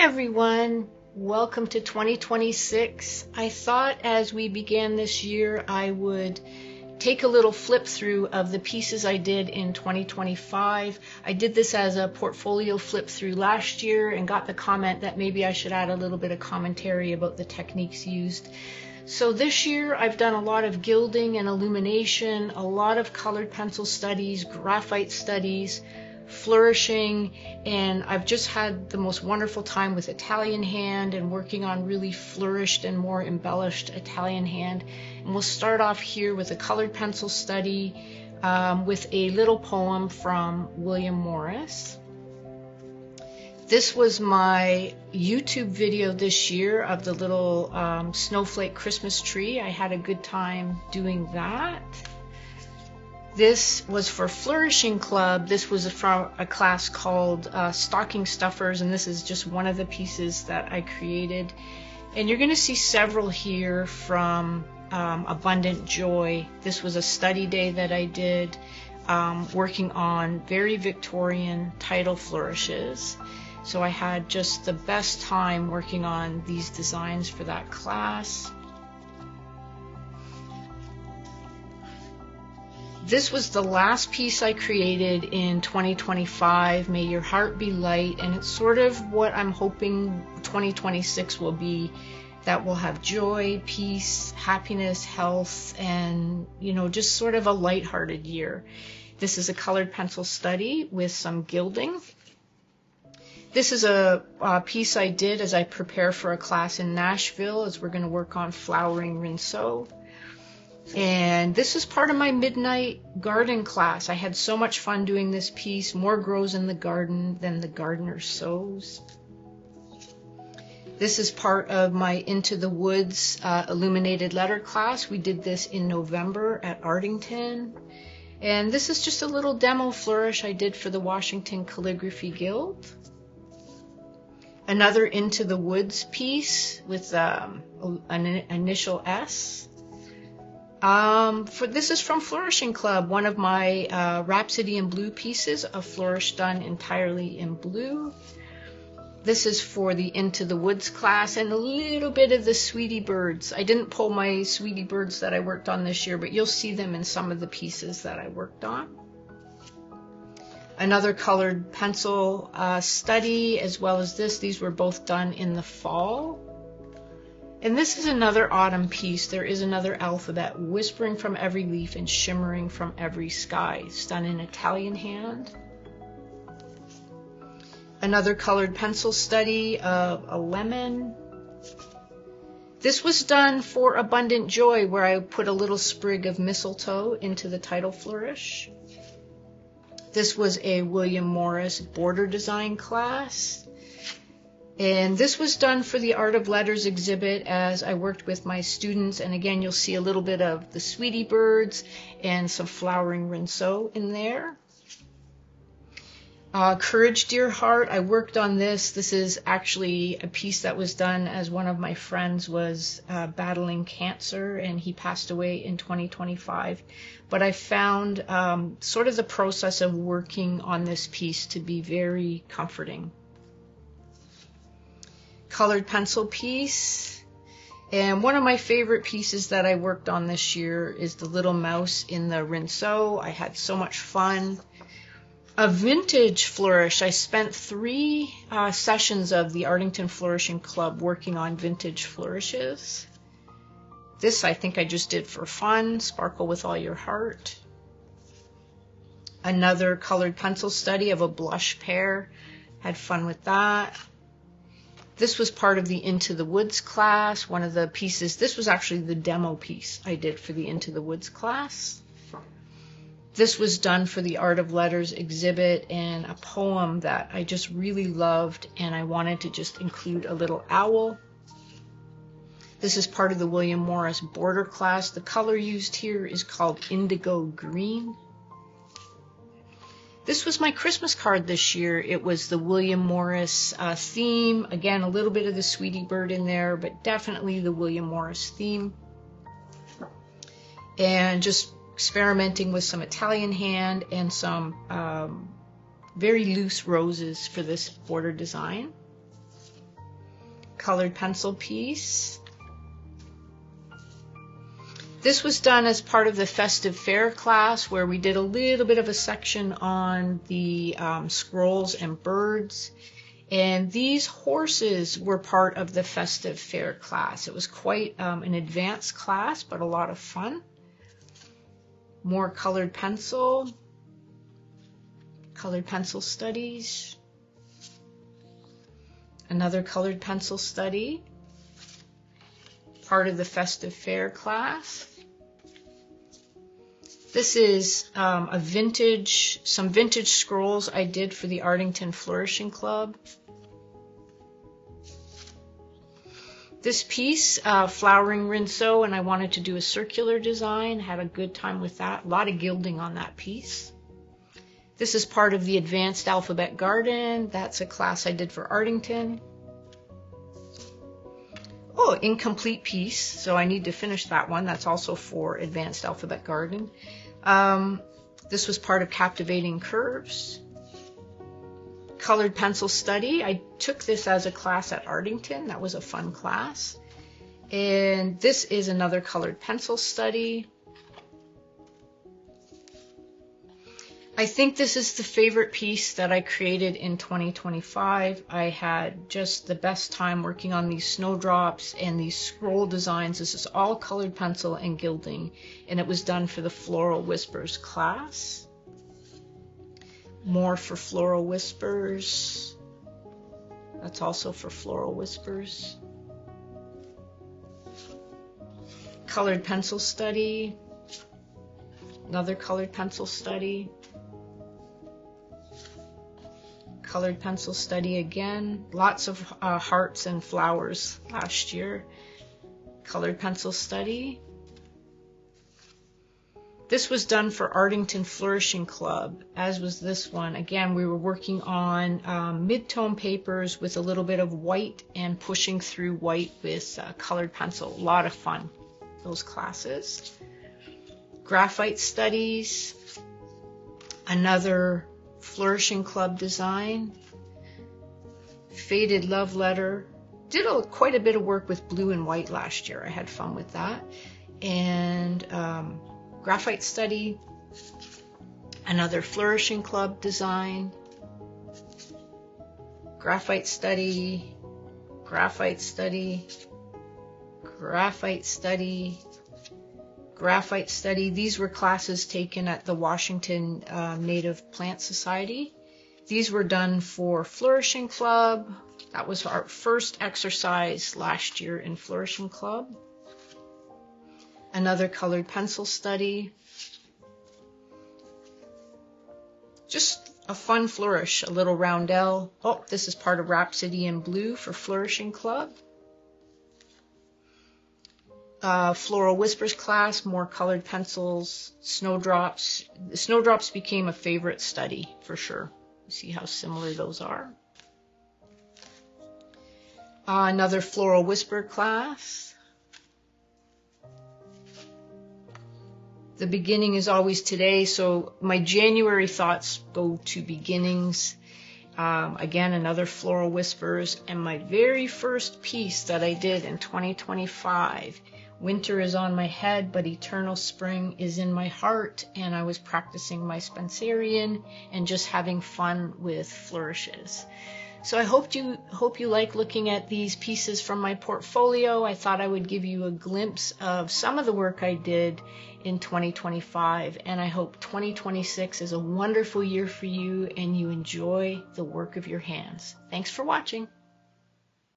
everyone, welcome to 2026. I thought as we began this year I would take a little flip through of the pieces I did in 2025. I did this as a portfolio flip through last year and got the comment that maybe I should add a little bit of commentary about the techniques used. So this year I've done a lot of gilding and illumination, a lot of colored pencil studies, graphite studies, flourishing, and I've just had the most wonderful time with Italian hand and working on really flourished and more embellished Italian hand. And we'll start off here with a colored pencil study with a little poem from William Morris. This was my YouTube video this year of the little snowflake Christmas tree. I had a good time doing that. This was for Flourishing Club. This was from a class called Stocking Stuffers, and this is just one of the pieces that I created. And you're going to see several here from Abundant Joy. This was a study day that I did working on very Victorian title flourishes. So I had just the best time working on these designs for that class. This was the last piece I created in 2025, May Your Heart Be Light, and it's sort of what I'm hoping 2026 will be, that will have joy, peace, happiness, health, and, you know, just sort of a lighthearted year. This is a colored pencil study with some gilding. This is a piece I did as I prepare for a class in Nashville as we're going to work on flowering rinceau. And this is part of my midnight garden class. I had so much fun doing this piece. More grows in the garden than the gardener sows. This is part of my Into the Woods illuminated letter class. We did this in November at Artington. And this is just a little demo flourish I did for the Washington Calligraphy Guild. Another Into the Woods piece with an initial S. This is from Flourishing Club, one of my Rhapsody in Blue pieces, a flourish done entirely in blue. This is for the Into the Woods class, and a little bit of the Sweetie Birds. I didn't pull my Sweetie Birds that I worked on this year, but you'll see them in some of the pieces that I worked on. Another colored pencil study, as well as this. These were both done in the fall. And this is another autumn piece. There is another alphabet, whispering from every leaf and shimmering from every sky. It's done in Italian hand. Another colored pencil study of a lemon. This was done for Abundant Joy, where I put a little sprig of mistletoe into the title flourish. This was a William Morris border design class. And this was done for the Art of Letters exhibit as I worked with my students. And again, you'll see a little bit of the Sweetie Birds and some flowering rinceau in there. Courage, Dear Heart, I worked on this. This is actually a piece that was done as one of my friends was battling cancer, and he passed away in 2025. But I found sort of the process of working on this piece to be very comforting. Colored pencil piece, and one of my favorite pieces that I worked on this year is the little mouse in the rinceau. I had so much fun. A vintage flourish. I spent 3 sessions of the Artington Flourishing Club working on vintage flourishes. This I think I just did for fun. Sparkle with all your heart. Another colored pencil study of a blush pear. Had fun with that. This was part of the Into the Woods class, one of the pieces. This was actually the demo piece I did for the Into the Woods class. This was done for the Art of Letters exhibit, and a poem that I just really loved, and I wanted to just include a little owl. This is part of the William Morris border class. The color used here is called Indigo Green. This was my Christmas card this year. It was the William Morris theme. Again, a little bit of the Sweetie Bird in there, but definitely the William Morris theme. And just experimenting with some Italian hand and some very loose roses for this border design. colored pencil piece. This was done as part of the Festive Fair class, where we did a little bit of a section on the scrolls and birds. And these horses were part of the Festive Fair class. It was quite an advanced class, but a lot of fun. More colored pencil studies. Another colored pencil study, part of the Festive Fair class. This is some vintage scrolls I did for the Artington Flourishing Club. This piece, Flowering Rinceau, and I wanted to do a circular design, had a good time with that. A lot of gilding on that piece. This is part of the Advanced Alphabet Garden. That's a class I did for Artington. Oh, incomplete piece, so I need to finish that one. That's also for Advanced Alphabet Garden. This was part of Captivating Curves. Colored pencil study. I took this as a class at Artington. That was a fun class. And this is another colored pencil study. I think this is the favorite piece that I created in 2025. I had just the best time working on these snowdrops and these scroll designs. This is all colored pencil and gilding, and it was done for the Floral Whispers class. More for Floral Whispers. That's also for Floral Whispers. Colored pencil study. Another colored pencil study. Colored pencil study again. Lots of hearts and flowers last year. Colored pencil study. This was done for Artington Flourishing Club, as was this one. Again, we were working on mid-tone papers with a little bit of white and pushing through white with colored pencil. A lot of fun, those classes. Graphite studies. Another Flourishing Club design. Faded Love Letter. Did quite a bit of work with blue and white last year. I had fun with that. And graphite study. Another Flourishing Club design. Graphite study. Graphite study. Graphite study. Graphite study. These were classes taken at the Washington Native Plant Society. These were done for Flourishing Club. That was our first exercise last year in Flourishing Club. Another colored pencil study. Just a fun flourish, a little roundel. Oh, this is part of Rhapsody in Blue for Flourishing Club. Floral Whispers class, more colored pencils, snowdrops. The snowdrops became a favorite study for sure. You see how similar those are. Another Floral Whisper class. The beginning is always today, so my January thoughts go to beginnings. Again, another Floral Whispers, and my very first piece that I did in 2025. Winter is on my head, but eternal spring is in my heart, and I was practicing my Spencerian and just having fun with flourishes. So I hope you like looking at these pieces from my portfolio. I thought I would give you a glimpse of some of the work I did in 2025, and I hope 2026 is a wonderful year for you and you enjoy the work of your hands. Thanks for watching.